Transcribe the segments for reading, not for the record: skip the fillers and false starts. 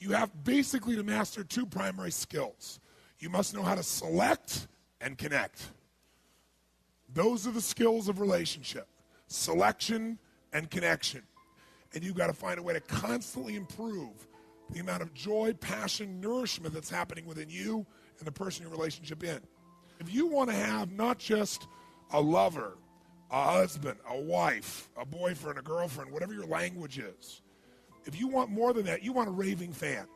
You have basically to master two primary skills. You must know how to select and connect. Those are the skills of relationship. Selection and connection. And you've got to find a way to constantly improve the amount of joy, passion, nourishment that's happening within you and the person you're in a relationship in. If you want to have not just a lover, a husband, a wife, a boyfriend, a girlfriend, whatever your language is, if you want more than that, you want a raving fan.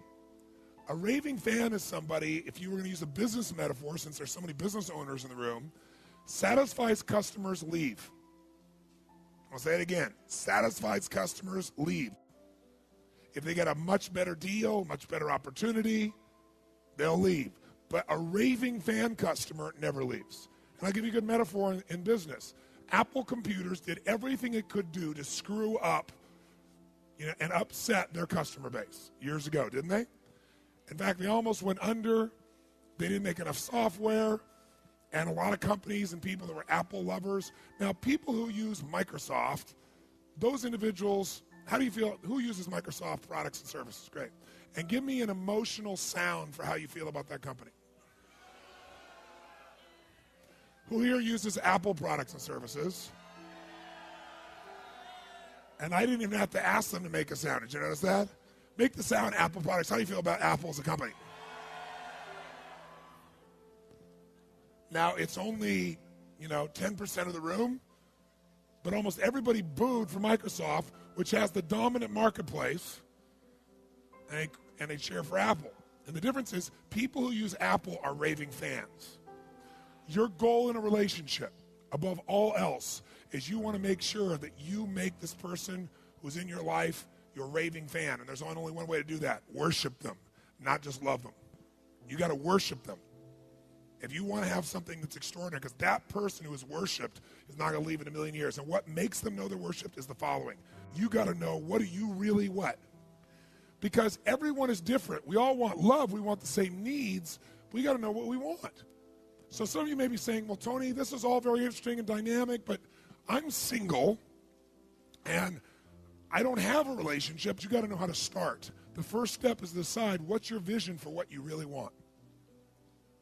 A raving fan is somebody, if you were going to use a business metaphor, since there's so many business owners in the room, satisfies customers, leave. I'll say it again. Satisfies customers, leave. If they get a much better deal, much better opportunity, they'll leave. But a raving fan customer never leaves. And I'll give you a good metaphor in business. Apple computers did everything it could do to screw up and upset their customer base years ago, didn't they? In fact, they almost went under. They didn't make enough software. And a lot of companies and people that were Apple lovers. Now, people who use Microsoft, those individuals, how do you feel? Who uses Microsoft products and services? Great. And give me an emotional sound for how you feel about that company. Who here uses Apple products and services? And I didn't even have to ask them to make a sound. Did you notice that? Make the sound Apple products. How do you feel about Apple as a company? Now, it's only, 10% of the room, but almost everybody booed for Microsoft, which has the dominant marketplace, and they cheer for Apple. And the difference is people who use Apple are raving fans. Your goal in a relationship, above all else, is you want to make sure that you make this person who's in your life your raving fan. And there's only one way to do that. Worship them, not just love them. You got to worship them. If you want to have something that's extraordinary, because that person who is worshipped is not going to leave in a million years. And what makes them know they're worshipped is the following. You got to know, what do you really what? Because everyone is different. We all want love. We want the same needs. We got to know what we want. So some of you may be saying, well, Tony, this is all very interesting and dynamic, but I'm single and I don't have a relationship. You got to know how to start. The first step is to decide what's your vision for what you really want.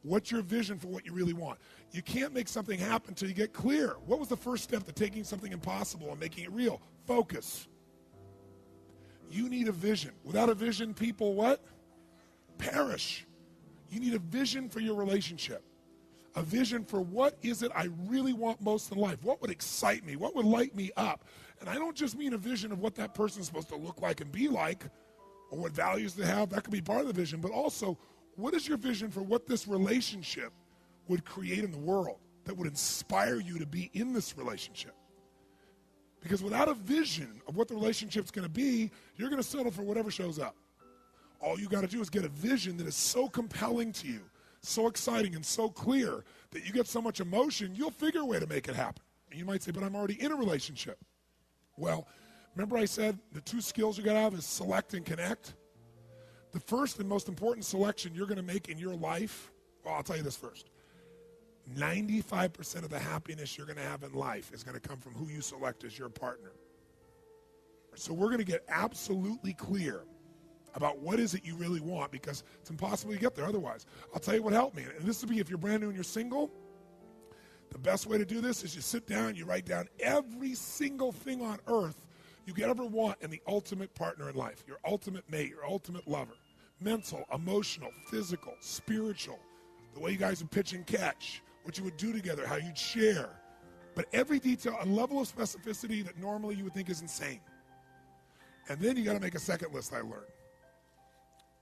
What's your vision for what you really want? You can't make something happen until you get clear. What was the first step to taking something impossible and making it real? Focus. You need a vision. Without a vision, people what? Perish. You need a vision for your relationship. A vision for what is it I really want most in life? What would excite me? What would light me up? And I don't just mean a vision of what that person's supposed to look like and be like, or what values they have. That could be part of the vision. But also, what is your vision for what this relationship would create in the world that would inspire you to be in this relationship? Because without a vision of what the relationship's going to be, you're going to settle for whatever shows up. All you got to do is get a vision that is so compelling to you, so exciting and so clear that you get so much emotion, you'll figure a way to make it happen. And you might say, but I'm already in a relationship. Well, remember I said the two skills you got to have is select and connect? The first and most important selection you're going to make in your life, well, I'll tell you this first. 95% of the happiness you're going to have in life is going to come from who you select as your partner. So we're going to get absolutely clear about what is it you really want, because it's impossible to get there otherwise. I'll tell you what helped me. And this will be if you're brand new and you're single. The best way to do this is you sit down, you write down every single thing on earth you could ever want in the ultimate partner in life, your ultimate mate, your ultimate lover. Mental, emotional, physical, spiritual, the way you guys would pitch and catch, what you would do together, how you'd share. But every detail, a level of specificity that normally you would think is insane. And then you got to make a second list, I learned.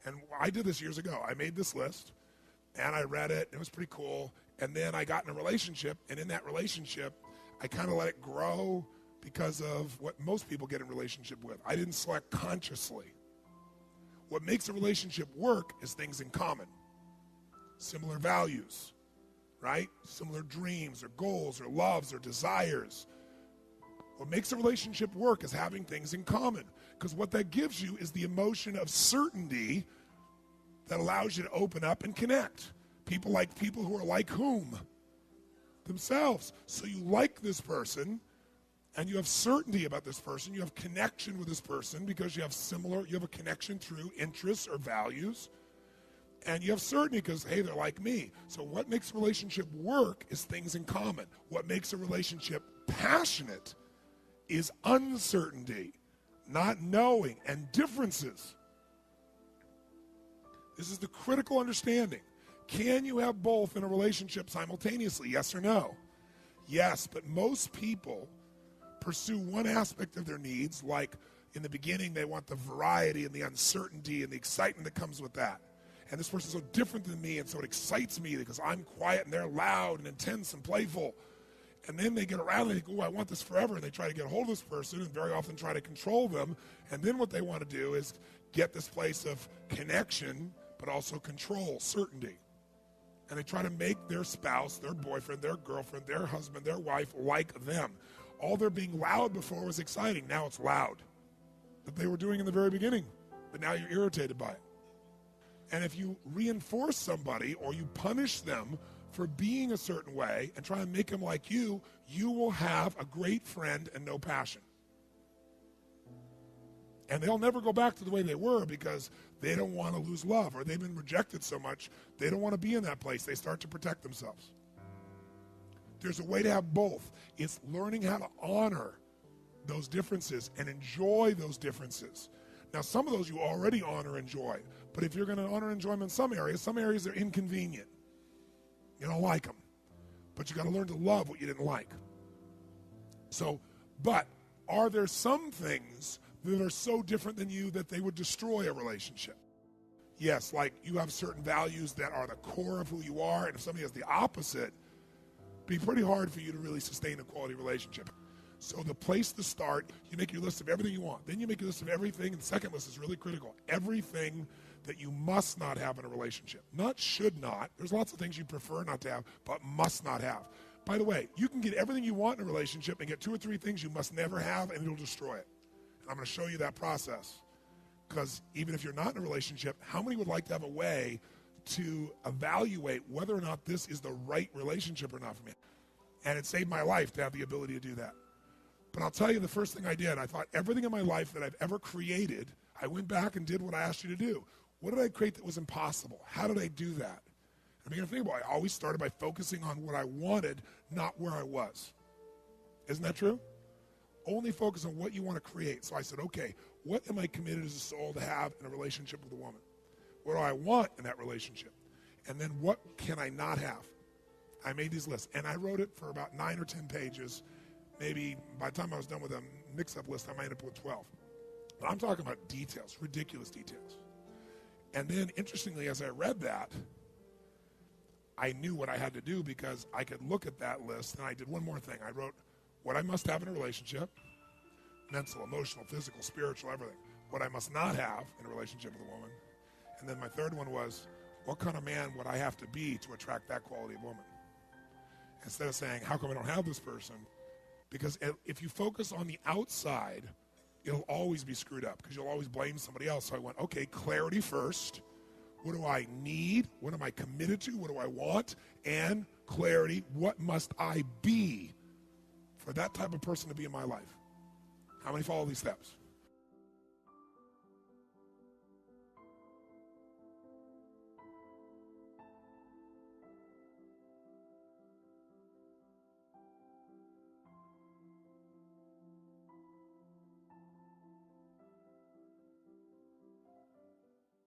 And I did this years ago. I made this list, and I read it. It was pretty cool. And then I got in a relationship, and in that relationship, I kind of let it grow because of what most people get in a relationship with. I didn't select consciously. What makes a relationship work is things in common. Similar values, right? Similar dreams or goals or loves or desires. What makes a relationship work is having things in common. Because what that gives you is the emotion of certainty that allows you to open up and connect. People like people who are like whom? Themselves. So you like this person, And you have certainty about this person. You have connection with this person because you have a connection through interests or values. And you have certainty because, hey, they're like me. So what makes a relationship work is things in common. What makes a relationship passionate is uncertainty, not knowing, and differences. This is the critical understanding. Can you have both in a relationship simultaneously? Yes or no? Yes, but most people pursue one aspect of their needs, like in the beginning they want the variety and the uncertainty and the excitement that comes with that. And this person's so different than me, and so it excites me because I'm quiet and they're loud and intense and playful. And then they get around and they go, oh, I want this forever, and they try to get a hold of this person and very often try to control them. And then what they want to do is get this place of connection, but also control, certainty. And they try to make their spouse, their boyfriend, their girlfriend, their husband, their wife like them. All their being loud before was exciting. Now it's loud. That they were doing in the very beginning. But now you're irritated by it. And if you reinforce somebody or you punish them for being a certain way and try and make them like you will have a great friend and no passion. And they'll never go back to the way they were because they don't want to lose love, or they've been rejected so much, they don't want to be in that place. They start to protect themselves. There's a way to have both. It's learning how to honor those differences and enjoy those differences. Now, some of those you already honor and enjoy, but if you're going to honor and enjoy them in some areas are inconvenient. You don't like them, but you got to learn to love what you didn't like. So, but are there some things that are so different than you that they would destroy a relationship? Yes, like you have certain values that are the core of who you are, and if somebody has the opposite, it'd be pretty hard for you to really sustain a quality relationship. So the place to start, you make your list of everything you want. Then you make your list of everything, and the second list is really critical. Everything that you must not have in a relationship. Not should not. There's lots of things you prefer not to have, but must not have. By the way, you can get everything you want in a relationship and get 2 or 3 things you must never have, and it'll destroy it. And I'm going to show you that process. Because even if you're not in a relationship, how many would like to have a way to evaluate whether or not this is the right relationship or not for me? And it saved my life to have the ability to do that. But I'll tell you the first thing I did, I thought everything in my life that I've ever created, I went back and did what I asked you to do. What did I create that was impossible? How did I do that? I began to think about it. I always started by focusing on what I wanted, not where I was. Isn't that true? Only focus on what you want to create. So I said, okay, what am I committed as a soul to have in a relationship with a woman? What do I want in that relationship? And then what can I not have? I made these lists, and I wrote it for about 9 or 10 pages. Maybe by the time I was done with a mix-up list, I might end up with 12. But I'm talking about details, ridiculous details. And then, interestingly, as I read that, I knew what I had to do because I could look at that list, and I did one more thing. I wrote what I must have in a relationship, mental, emotional, physical, spiritual, everything. What I must not have in a relationship with a woman. And then my third one was, what kind of man would I have to be to attract that quality of woman? Instead of saying, how come I don't have this person? Because if you focus on the outside, it'll always be screwed up because you'll always blame somebody else. So I went, okay, clarity first. What do I need? What am I committed to? What do I want? And clarity, what must I be for that type of person to be in my life? How many follow these steps?